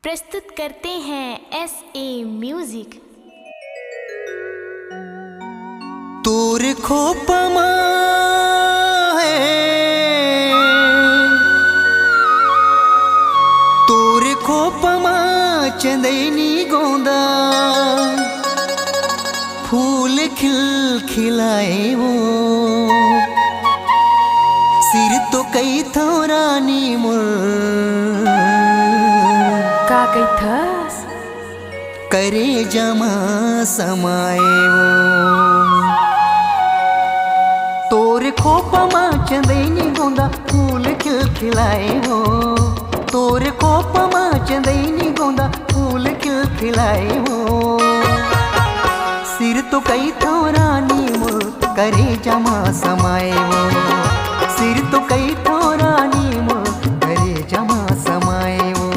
प्रस्तुत करते हैं SA म्यूजिक। तोर खोपमा है, तोर खोपमा चंदैनी गोंदा, फूल खिल खिलाए वो सिर तो कई थोरानी मुर का कैथस करे जमा समाए वो तोर खोपमा चंदैनी गोंदा फूल खिल खिलाए वो तोर खोपमा चंदैनी गोंदा फूल खिल खिलाए वो सिर तो कई थोरानी मुर करे जमा समाए वो सिर तो कई थोरानी मुर करे जमा समाए वो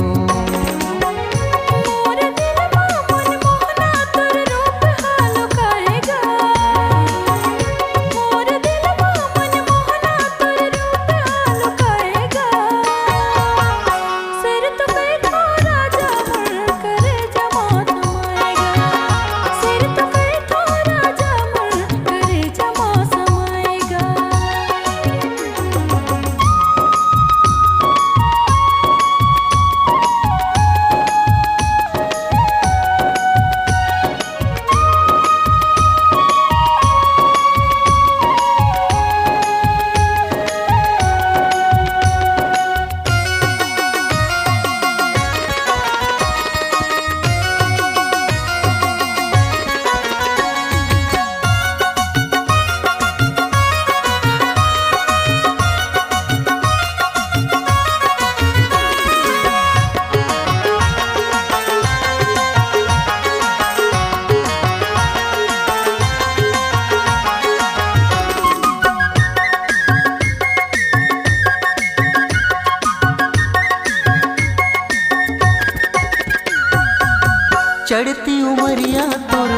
चढ़ती उमरिया तोर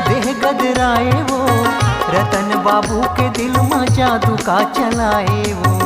देह गदराए वो रतन बाबू के दिल में जादू का चलाए वो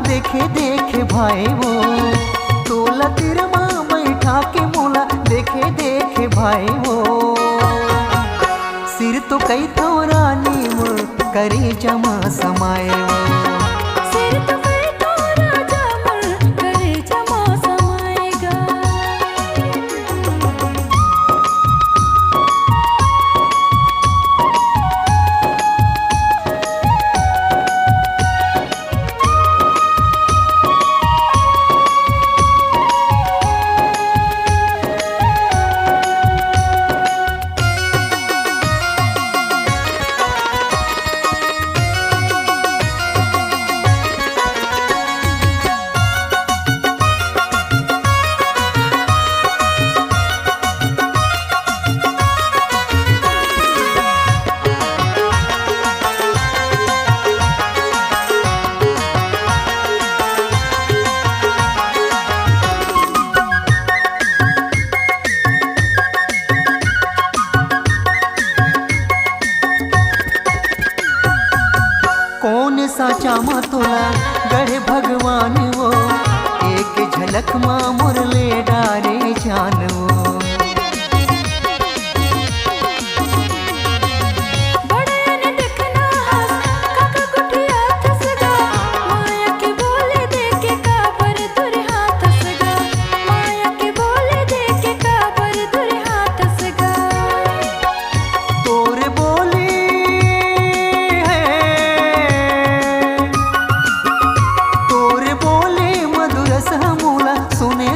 देखे देखे भाई वो तोला तिर माँ बैठा के मोला देखे देखे भाई वो सिर तो कई थोरानी मुर करे जमा समाए वो सिर तो कई थोरा जमा करे जमा समाएगा। कौन साचा मा तोला गढ़े भगवान वो एक झलक मा मुरले डारे जान वो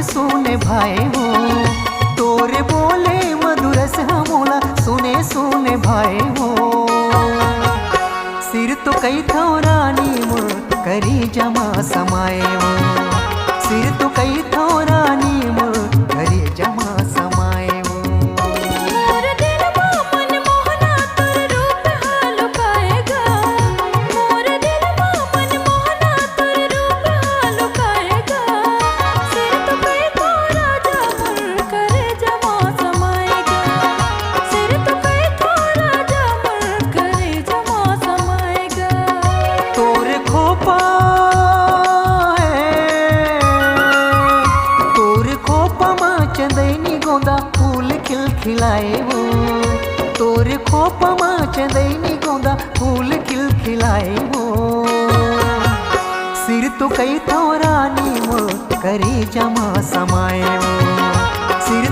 सुने भाई वो तोरे बोले मधुरस हमोला सुने सुने भाई वो सिर तो कई थोरानी मुर करी जमा समाए वो सिर तो कई थोरानी मुर करी जमा समाए वो तोर खोपमा चंदैनी गोंदा फूल खिलखिलाए हो। सिर तो कई थोरानी मो करी जमा समाए हो, सिर